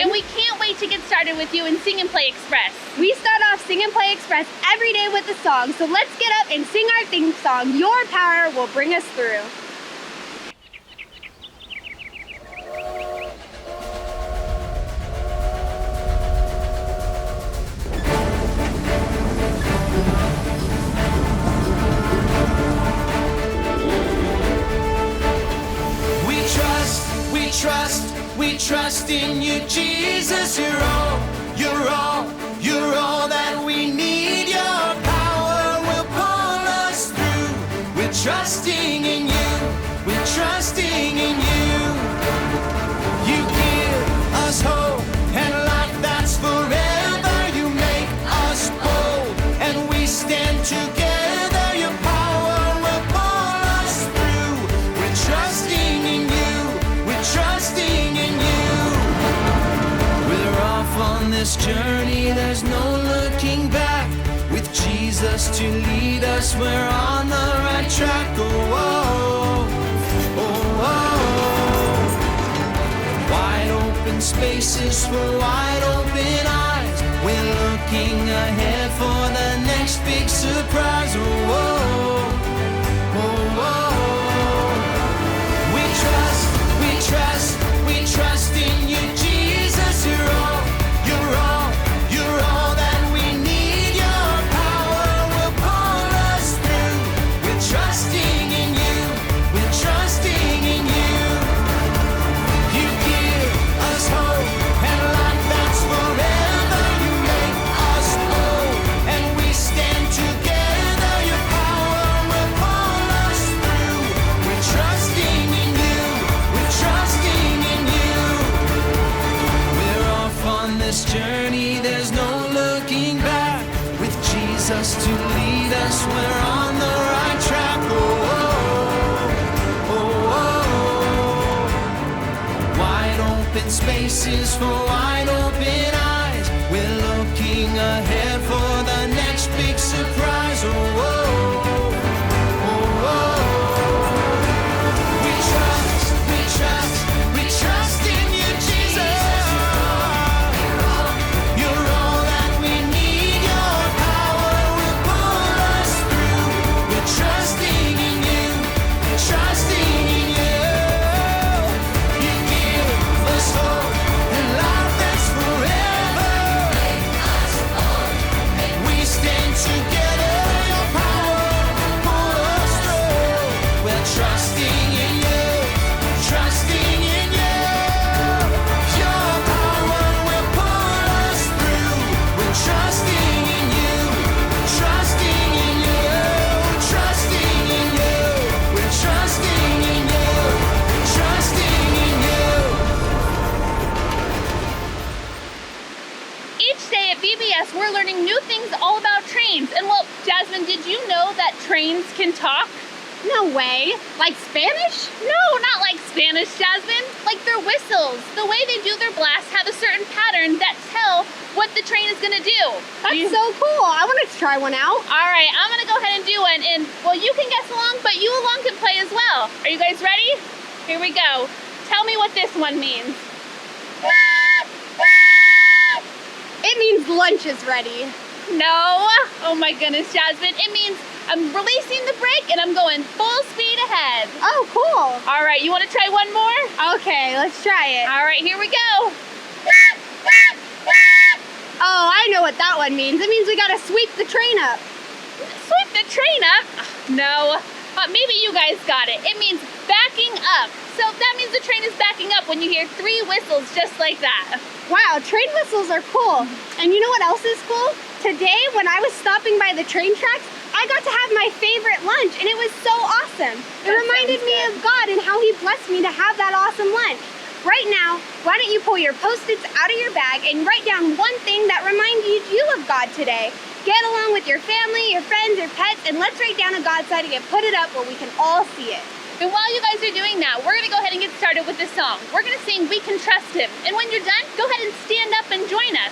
And we can't wait to get started with you in Sing and Play Express. We start off Sing and Play Express every day with a song, so let's get up and sing our theme song, Your Power Will Bring Us Through. We trust in you, Jesus. You're all that we need. Your power will pull us through. We're trusting in you. We're trusting in you. You give us hope and life that's forever. You make us bold and we stand together. Your power will pull us through. We're trusting in you. We're trusting in you. We're off on this journey, there's no looking back. With Jesus to lead us, we're on the right track. Oh, oh, oh, oh. Wide open spaces for wide open eyes. We're looking ahead for the next big surprise. Oh, oh, oh, oh. We trust in you, Jesus. You're all that we need. Your power will pull us through. We're trusting in you. We're trusting in you. You give us hope and life that's forever. You make us bold and we stand together. Your power will pull us through. We're trusting in you. We're trusting in you. We're off on this journey, there's no looking back. With Jesus to lead us, we're on the right track. Oh, oh, oh, oh. Wide open spaces for wide open eyes. We're looking ahead for the next big surprise. Oh, oh, oh, oh. We trust in you, Jesus. You're all that we need. Your power will pull us through. We're trusting in you. We're trusting in you. You give us hope and life that's forever. We stand together. Your power will pull us through. We're trusting in you. Trusting in you. Your power will pull us through. We're trusting in you. Trusting in you. Trusting in you. We're trusting in you. Trusting in you. Each day at VBS, we're learning new things all about trains. And well, Jasmine, did you know that trains can talk? No way. Like Spanish? No, not like Spanish, Jasmine. Like their whistles. The way they do their blasts have a certain pattern that tell what the train is gonna do. That's so cool. I want to try one out. All right, I'm gonna go ahead and do one. And well, you can guess along, but you along can play as well. Are you guys ready? Here we go. Tell me what this one means. It means lunch is ready. No. Oh my goodness, Jasmine. It means I'm releasing the brake and I'm going full speed ahead. Oh, cool. All right, you want to try one more? Okay, let's try it. All right, here we go. Oh, I know what that one means. It means we gotta sweep the train up. Sweep the train up? No. Maybe you guys got it. It means backing up. So that means the train is backing up when you hear 3 whistles just like that. Wow, train whistles are cool. And you know what else is cool? Today, when I was stopping by the train tracks, I got to have my favorite lunch, and it was so awesome. It reminded me of God and how He blessed me to have that awesome lunch. Right now, why don't you pull your Post-its out of your bag and write down one thing that reminded you of God today. Get along with your family, your friends, your pets, and let's write down a God sighting and put it up where we can all see it. And while you guys are doing that, we're gonna go ahead and get started with this song. We're gonna sing We Can Trust Him. And when you're done, go ahead and stand up and join us.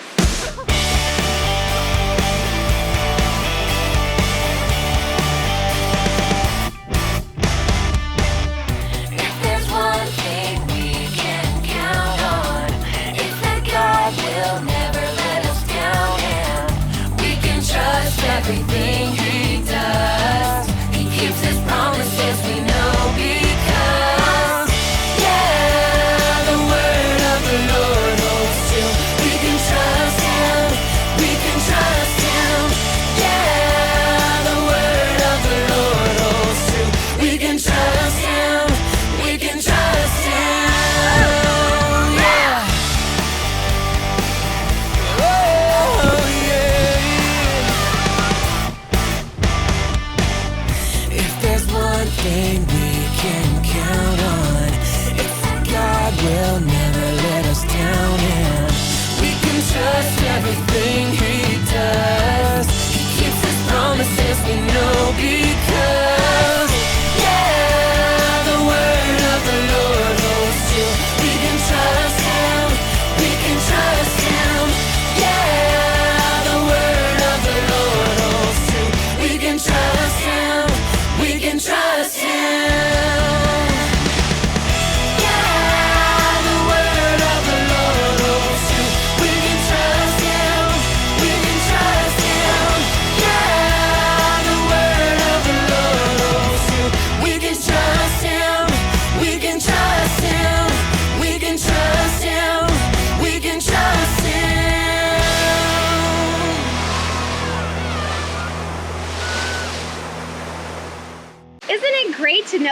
If there's one thing we can count on, it's that God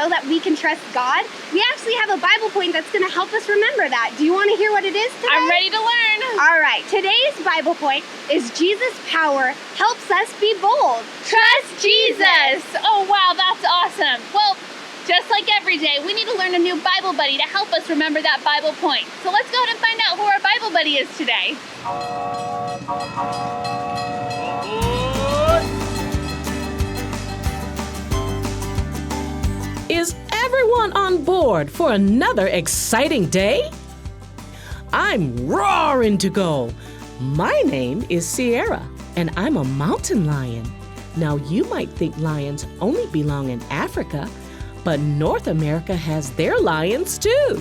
know that we can trust God, we actually have a Bible point that's going to help us remember that. Do you want to hear what it is today? I'm ready to learn. All right, today's Bible point is Jesus' power helps us be bold. Trust Jesus. Oh, wow, that's awesome. Well, just like every day, we need to learn a new Bible buddy to help us remember that Bible point. So let's go ahead and find out who our Bible buddy is today. Is everyone on board for another exciting day? I'm roaring to go. My name is Sierra, and I'm a mountain lion. Now, you might think lions only belong in Africa, but North America has their lions too.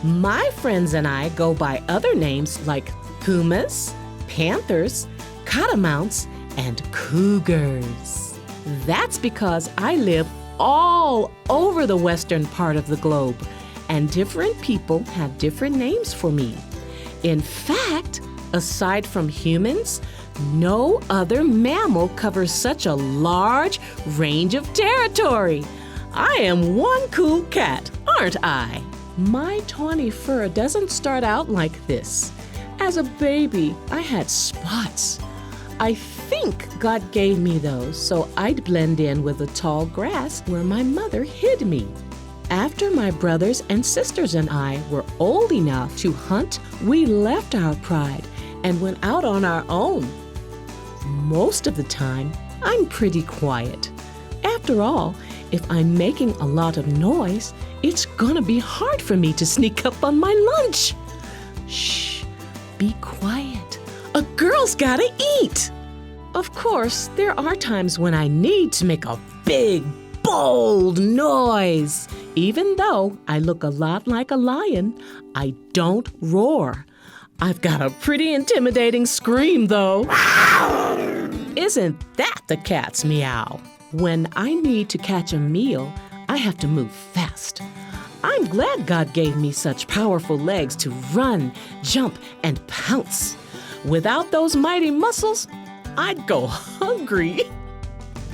My friends and I go by other names like pumas, panthers, catamounts, and cougars. That's because I live all over the western part of the globe, and different people have different names for me. In fact, aside from humans, no other mammal covers such a large range of territory. I am one cool cat, aren't I? My tawny fur doesn't start out like this. As a baby, I had spots. I think God gave me those so I'd blend in with the tall grass where my mother hid me. After my brothers and sisters and I were old enough to hunt, we left our pride and went out on our own. Most of the time, I'm pretty quiet. After all, if I'm making a lot of noise, it's gonna be hard for me to sneak up on my lunch. Shh, be quiet. A girl's gotta eat. Of course, there are times when I need to make a big, bold noise. Even though I look a lot like a lion, I don't roar. I've got a pretty intimidating scream, though. Isn't that the cat's meow? When I need to catch a meal, I have to move fast. I'm glad God gave me such powerful legs to run, jump, and pounce. Without those mighty muscles, I'd go hungry.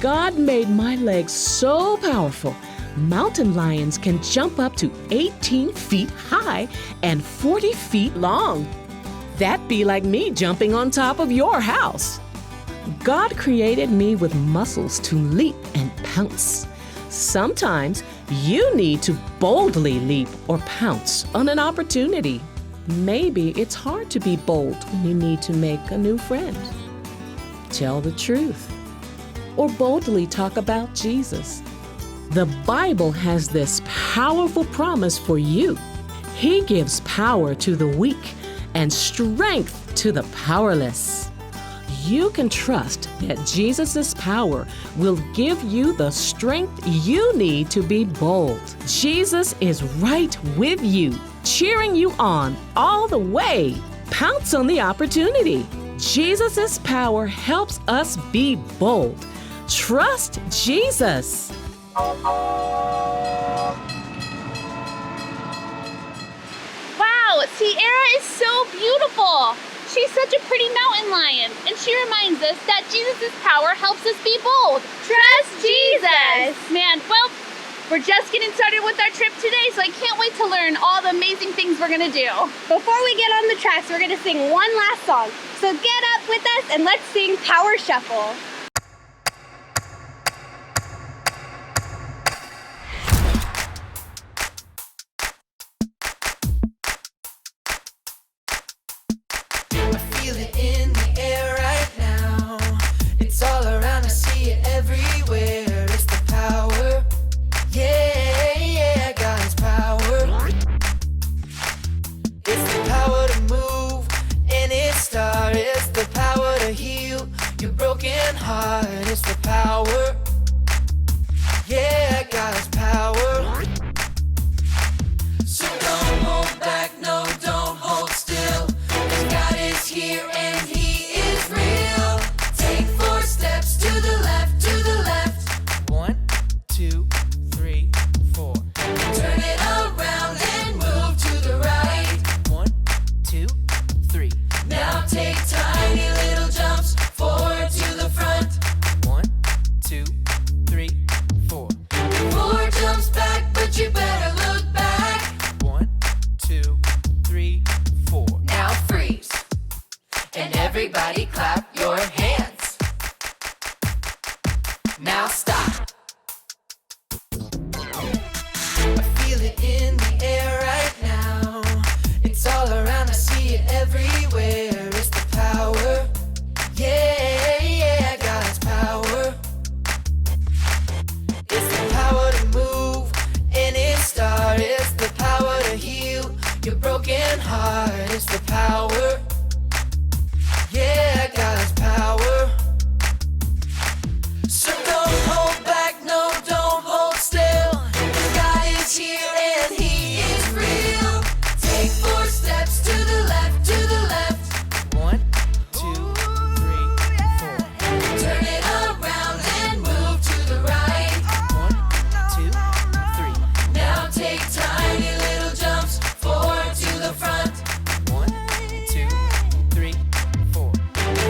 God made my legs so powerful, mountain lions can jump up to 18 feet high and 40 feet long. That'd be like me jumping on top of your house. God created me with muscles to leap and pounce. Sometimes you need to boldly leap or pounce on an opportunity. Maybe it's hard to be bold when you need to make a new friend. Tell the truth. Or boldly talk about Jesus. The Bible has this powerful promise for you. He gives power to the weak and strength to the powerless. You can trust that Jesus' power will give you the strength you need to be bold. Jesus is right with you, cheering you on all the way. Pounce on the opportunity. Jesus' power helps us be bold. Trust Jesus. Wow, Sierra is so beautiful. She's such a pretty mountain lion, and she reminds us that Jesus' power helps us be bold. Trust Jesus! Man, well, we're just getting started with our trip today, so I can't wait to learn all the amazing things we're gonna do. Before we get on the tracks, we're gonna sing one last song. So get up with us and let's sing Power Shuffle. I feel it in the air right now. It's all around, I see it everywhere. It's the power. Yeah, yeah, God's power. It's the power to move any star. It's the power to heal your broken heart. It's the power. Yeah, God's power. So don't hold back, no, don't hold still. 'Cause God is here and He is real. Take 4 steps to the left, to the left. 1, 2, 3, 4. Turn it around and move to the right. 1, 2, 3. Now take tiny little jumps forward to the front. 1, 2, 3, 4. 4 jumps back. And everybody clap your hands. Now stop. I feel it in the air right now. It's all around, I see it everywhere. It's the power. Yeah, yeah, God's power. It's the power to move any star. It's the power to heal your broken heart. It's the power. Yeah, God's power. So don't hold back, no, don't hold still. God is here and He is real. Take 4 steps to the left, to the left. 1, 2, 3, 4. Turn it around and move to the right. 1, 2, 3. Now take tiny little jumps forward to the front. 1, 2, 3, 4.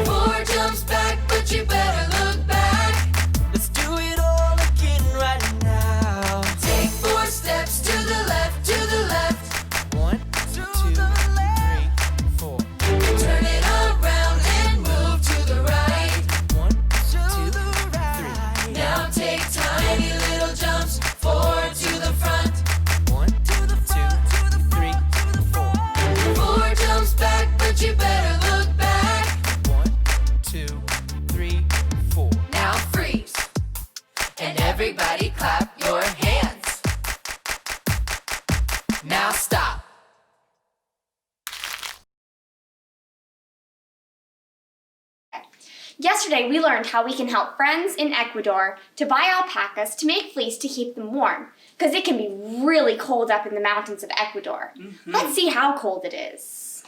4 jumps back, but you better look back. Let's do it all again right now. Take 4 steps to the left, to the left. 1, 2, 3, 4. Turn it around and move to the right. 1, 2, 3. Now take tiny little jumps forward to the front. 1, 2, 3, 4. 4 jumps back, but you better look back. 1, 2, 3, 4. Now freeze. And everybody clap your hands. Now stop. Yesterday, we learned how we can help friends in Ecuador to buy alpacas to make fleece to keep them warm, because it can be really cold up in the mountains of Ecuador. Let's see how cold it is.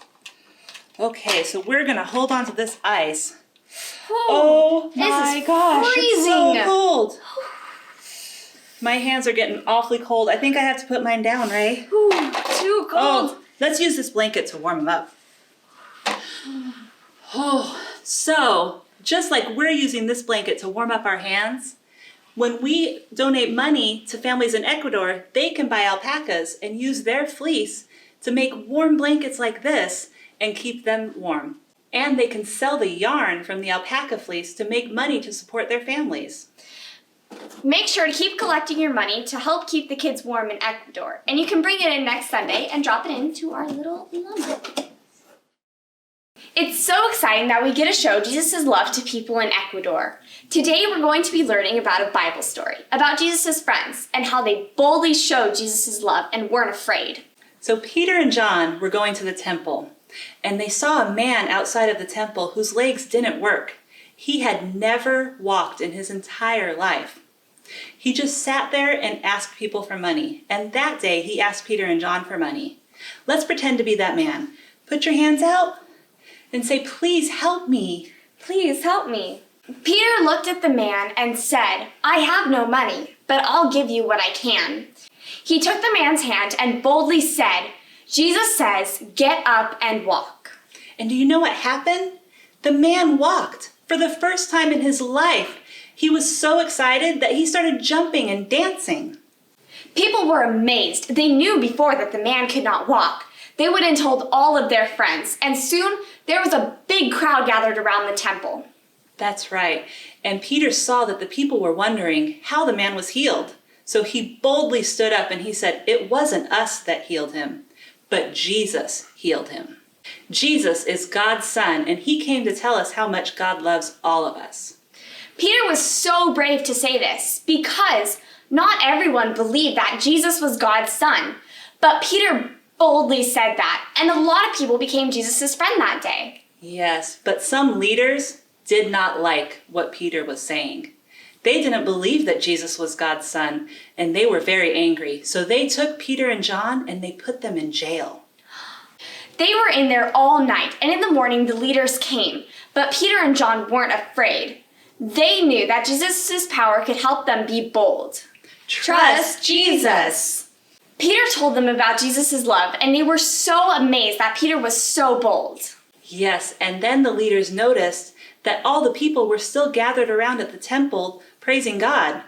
Okay, so we're gonna hold on to this ice. Oh my is gosh, it's so freezing. cold. My hands are getting awfully cold. I think I have to put mine down, right? Ooh, too cold. Oh, let's use this blanket to warm them up. Oh, so just like we're using this blanket to warm up our hands, when we donate money to families in Ecuador, they can buy alpacas and use their fleece to make warm blankets like this and keep them warm. And they can sell the yarn from the alpaca fleece to make money to support their families. Make sure to keep collecting your money to help keep the kids warm in Ecuador. And you can bring it in next Sunday and drop it into our little llama. It's so exciting that we get to show Jesus' love to people in Ecuador. Today we're going to be learning about a Bible story, about Jesus' friends, and how they boldly showed Jesus' love and weren't afraid. So Peter and John were going to the temple, and they saw a man outside of the temple whose legs didn't work. He had never walked in his entire life. He just sat there and asked people for money, and that day he asked Peter and John for money. Let's pretend to be that man. Put your hands out and say, "Please help me." Please help me. Peter looked at the man and said, "I have no money, but I'll give you what I can." He took the man's hand and boldly said, "Jesus says, get up and walk." And do you know what happened? The man walked for the first time in his life. He was so excited that he started jumping and dancing. People were amazed. They knew before that the man could not walk. They went and told all of their friends, and soon there was a big crowd gathered around the temple. That's right. And Peter saw that the people were wondering how the man was healed. So he boldly stood up and he said, "It wasn't us that healed him, but Jesus healed him." Jesus is God's son, and he came to tell us how much God loves all of us. Peter was so brave to say this because not everyone believed that Jesus was God's son. But Peter boldly said that, and a lot of people became Jesus' friend that day. Yes, but some leaders did not like what Peter was saying. They didn't believe that Jesus was God's son, and they were very angry. So they took Peter and John and they put them in jail. They were in there all night, and in the morning the leaders came. But Peter and John weren't afraid. They knew that Jesus' power could help them be bold. Trust Jesus. Peter told them about Jesus' love, and they were so amazed that Peter was so bold. Yes, and then the leaders noticed that all the people were still gathered around at the temple praising God.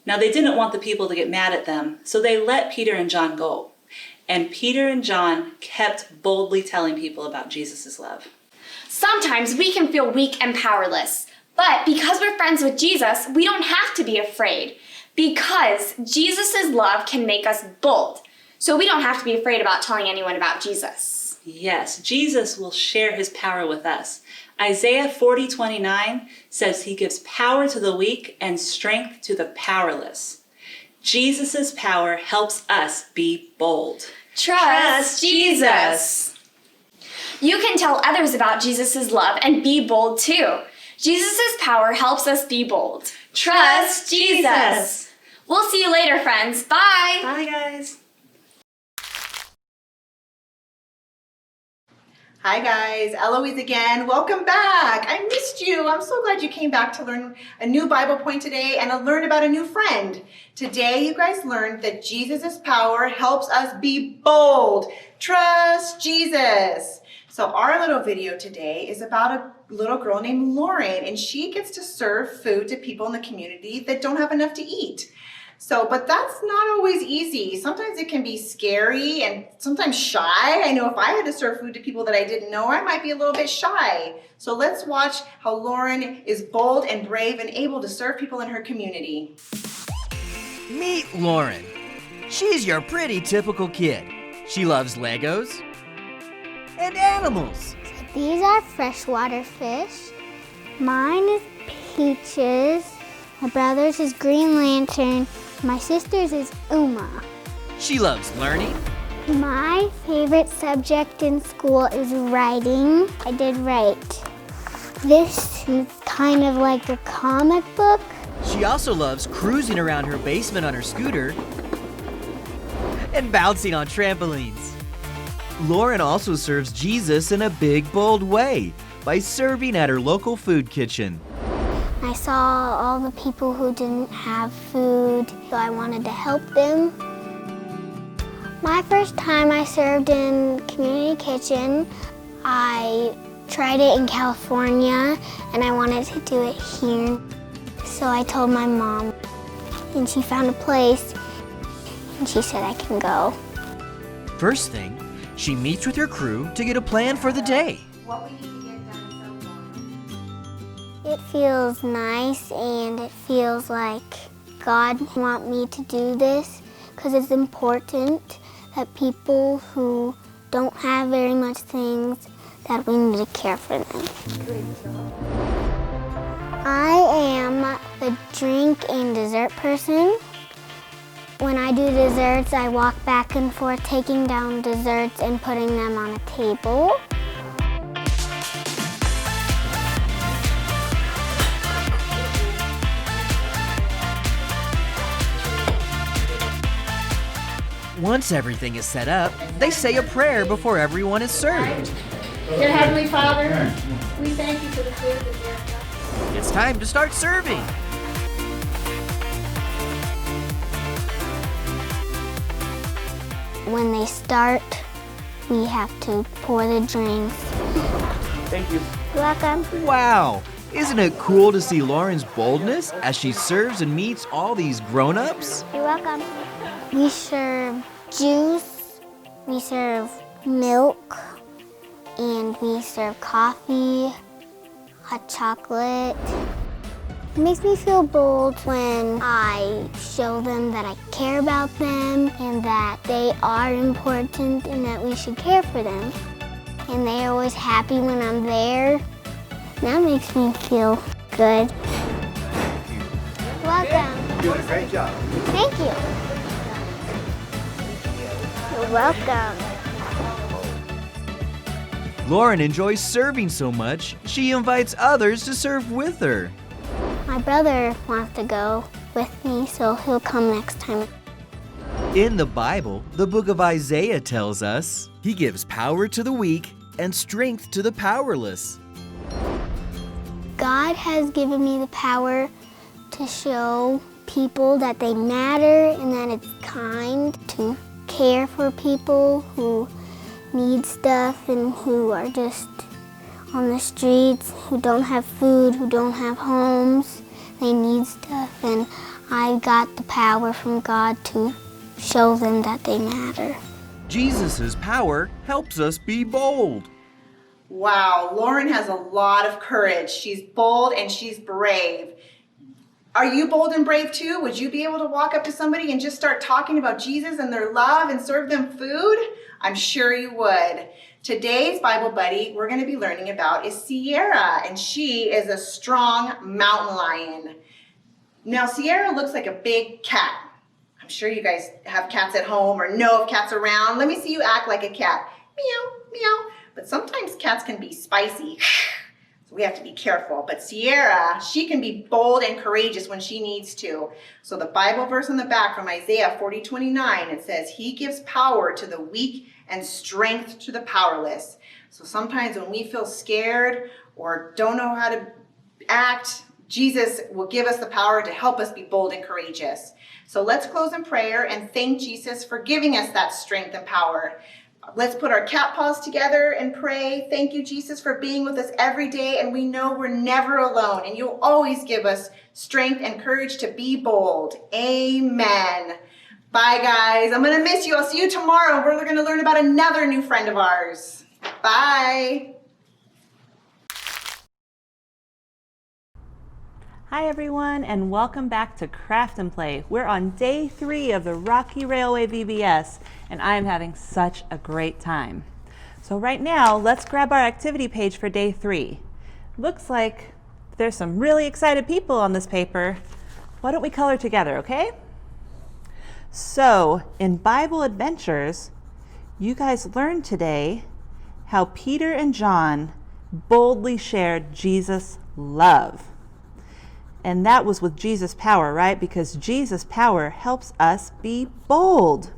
Now they didn't want the people to get mad at them, so they let Peter and John go. And Peter and John kept boldly telling people about Jesus' love. Sometimes we can feel weak and powerless, but because we're friends with Jesus, we don't have to be afraid because Jesus' love can make us bold. So we don't have to be afraid about telling anyone about Jesus. Yes, Jesus will share his power with us. Isaiah 40:29 says he gives power to the weak and strength to the powerless. Jesus' power helps us be bold. Trust Jesus. You can tell others about Jesus' love and be bold too. Jesus' power helps us be bold. Trust Jesus. We'll see you later, friends. Bye. Bye, guys. Hi guys, Eloise again. Welcome back. I missed you. I'm so glad you came back to learn a new Bible point today and to learn about a new friend. Today you guys learned that Jesus' power helps us be bold. Trust Jesus. So our little video today is about a little girl named Lauren, and she gets to serve food to people in the community that don't have enough to eat. But that's not always easy. Sometimes it can be scary and sometimes shy. I know if I had to serve food to people that I didn't know, I might be a little bit shy. So let's watch how Lauren is bold and brave and able to serve people in her community. Meet Lauren. She's your pretty typical kid. She loves Legos and animals. These are freshwater fish. Mine is Peaches. My brother's is Green Lantern. My sister's is Uma. She loves learning. My favorite subject in school is writing. I did write. This is kind of like a comic book. She also loves cruising around her basement on her scooter and bouncing on trampolines. Lauren also serves Jesus in a big, bold way by serving at her local food kitchen. I saw all the people who didn't have food, so I wanted to help them. My first time I served in community kitchen, I tried it in California and I wanted to do it here. So I told my mom and she found a place and she said I can go. First thing, she meets with her crew to get a plan for the day. What we need to get done so far. It feels nice and it feels like God wants me to do this because it's important that people who don't have very much things, that we need to care for them. I am the drink and dessert person. When I do desserts, I walk back and forth taking down desserts and putting them on a table. Once everything is set up, they say a prayer before everyone is served. Dear Heavenly Father, we thank you for the food that you have done. It's time to start serving. When they start, we have to pour the drinks. Thank you. You're welcome. Wow! Isn't it cool to see Lauren's boldness as she serves and meets all these grown-ups? You're welcome. We serve juice, we serve milk, and we serve coffee, hot chocolate. It makes me feel bold when I show them that I care about them and that they are important and that we should care for them. And they are always happy when I'm there. That makes me feel good. Welcome. You're doing a great job. Thank you. You're welcome. Lauren enjoys serving so much, she invites others to serve with her. My brother wants to go with me, so he'll come next time. In the Bible, the book of Isaiah tells us, He gives power to the weak and strength to the powerless. God has given me the power to show people that they matter and that it's kind to care for people who need stuff and who are just on the streets, who don't have food, who don't have homes. They need stuff, and I got the power from God to show them that they matter. Jesus' power helps us be bold. Wow, Lauren has a lot of courage. She's bold and she's brave. Are you bold and brave too? Would you be able to walk up to somebody and just start talking about Jesus and their love and serve them food? I'm sure you would. Today's Bible buddy we're going to be learning about is Sierra, and she is a strong mountain lion. Now, Sierra looks like a big cat. I'm sure you guys have cats at home or know of cats around. Let me see you act like a cat. Meow, meow. But sometimes cats can be spicy. So we have to be careful. But Sierra, she can be bold and courageous when she needs to. So the Bible verse on the back from Isaiah 40:29, it says, He gives power to the weak and strength to the powerless. So sometimes when we feel scared or don't know how to act, Jesus will give us the power to help us be bold and courageous. So let's close in prayer and thank Jesus for giving us that strength and power. Let's put our cat paws together and pray. Thank you, Jesus, for being with us every day, and we know we're never alone, and you'll always give us strength and courage to be bold. Amen. Bye, guys. I'm going to miss you. I'll see you tomorrow. We're going to learn about another new friend of ours. Bye. Hi everyone, and welcome back to Craft and Play. We're on day 3 of the Rocky Railway VBS, and I am having such a great time. So right now, let's grab our activity page for day 3. Looks like there's some really excited people on this paper. Why don't we color together, okay? So, in Bible Adventures, you guys learned today how Peter and John boldly shared Jesus' love. And that was with Jesus' power, right? Because Jesus' power helps us be bold.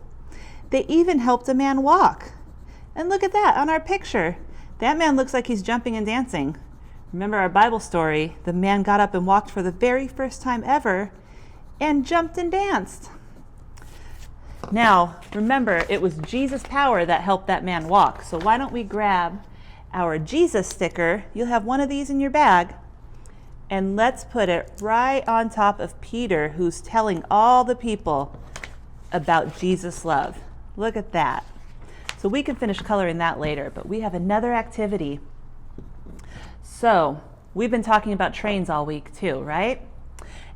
They even helped a man walk. And look at that on our picture. That man looks like he's jumping and dancing. Remember our Bible story, the man got up and walked for the very first time ever and jumped and danced. Now, remember, it was Jesus' power that helped that man walk. So why don't we grab our Jesus sticker? You'll have one of these in your bag. And let's put it right on top of Peter, who's telling all the people about Jesus' love. Look at that. So we can finish coloring that later, but we have another activity. So we've been talking about trains all week too, right?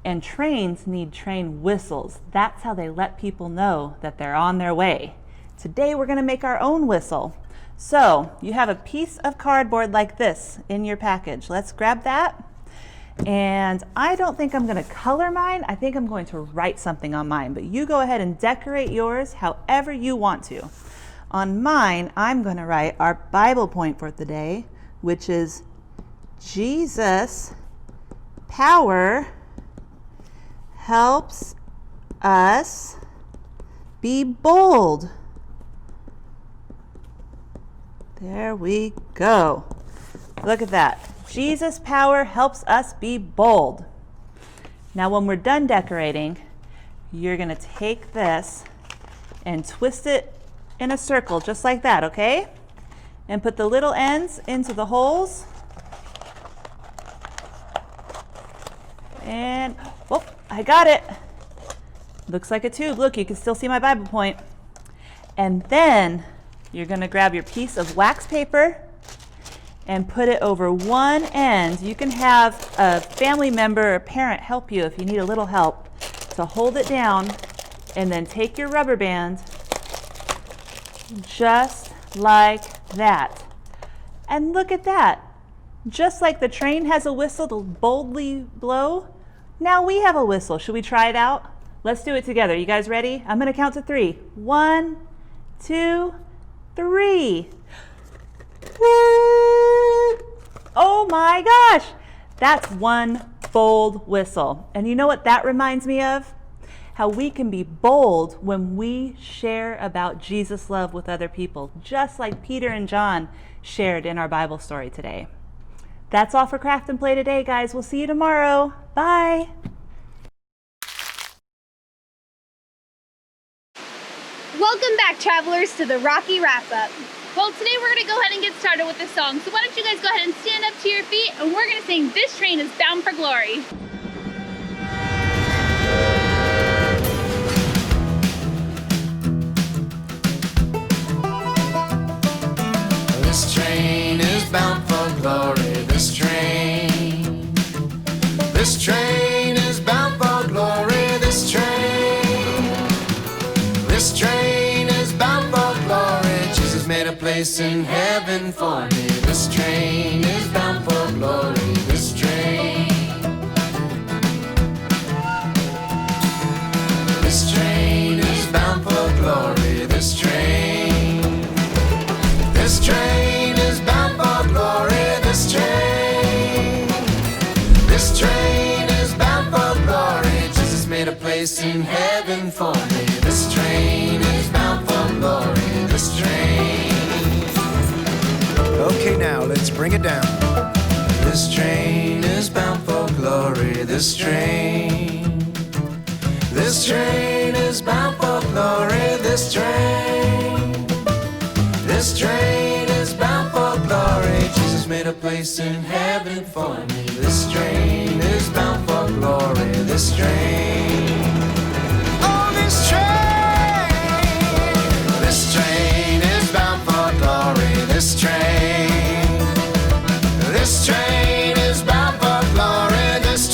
And trains need train whistles. That's how they let people know that they're on their way. Today we're going to make our own whistle. So you have a piece of cardboard like this in your package. Let's grab that. And I don't think I'm going to color mine. I think I'm going to write something on mine. But you go ahead and decorate yours however you want to. On mine, I'm going to write our Bible point for the day, which is Jesus' power helps us be bold. There we go. Look at that. Jesus' power helps us be bold. Now when we're done decorating, you're going to take this and twist it in a circle just like that, okay? And put the little ends into the holes. And, oh, I got it. Looks like a tube. Look, you can still see my Bible point. And then you're going to grab your piece of wax paper and put it over one end. You can have a family member or parent help you if you need a little help to hold it down, and then take your rubber band just like that. And look at that. Just like the train has a whistle to boldly blow, now we have a whistle. Should we try it out? Let's do it together. You guys ready? I'm going to count to 3. 1, 2, 3. Oh my gosh, that's one bold whistle. And you know what that reminds me of? How we can be bold when we share about Jesus' love with other people, just like Peter and John shared in our Bible story today. That's all for Craft and Play today, guys. We'll see you tomorrow. Bye. Welcome back, travelers, to the Rocky Wrap-Up. Well, today we're going to go ahead and get started with this song. So why don't you guys go ahead and stand up to your feet, and we're going to sing This Train is Bound for Glory. This train is bound for glory. This train is bound for glory. This train is bound for glory. Jesus made a place in heaven for me. This train is bound for glory. This train is bound for glory. This train is bound for glory. This train is bound for glory. Jesus made a place in heaven for me. This train is bound for glory. This train. Okay, now let's bring it down. This train is bound for glory. This train is bound for glory. This train is bound for glory. Jesus made a place in heaven for me. This train is bound for glory. This train. Oh, this train is bound for glory. This train is bound for glory. This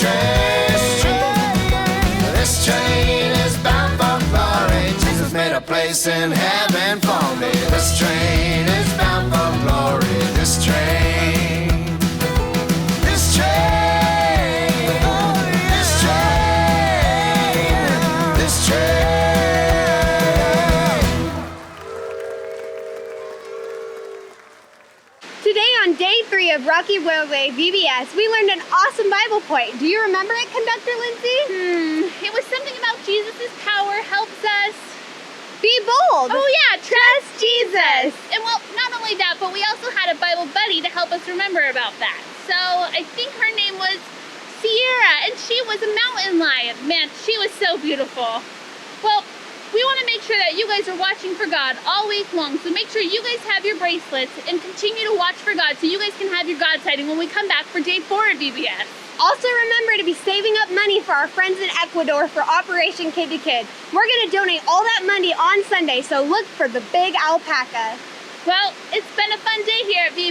train is bound for glory. Jesus made a place in heaven for me. This train is bound for glory. This train. This train. This train. This train. Today on day 3 of Rocky Railway VBS, we learned an awesome Bible point. Do you remember it, Conductor Lindsay? It was something about Jesus' power helps us. Be bold. Oh yeah, Trust Jesus. And well, not only that, but we also had a Bible buddy to help us remember about that. So I think her name was Sierra, and she was a mountain lion. Man, she was so beautiful. Well, we want to make sure that you guys are watching for God all week long, so make sure you guys have your bracelets and continue to watch for God so you guys can have your God sighting when we come back for day 4 of VBS. Also remember to be saving up money for our friends in Ecuador for Operation Kid to Kid. We're going to donate all that money on Sunday, so look for the big alpaca. Well, it's been a fun day here at VBS.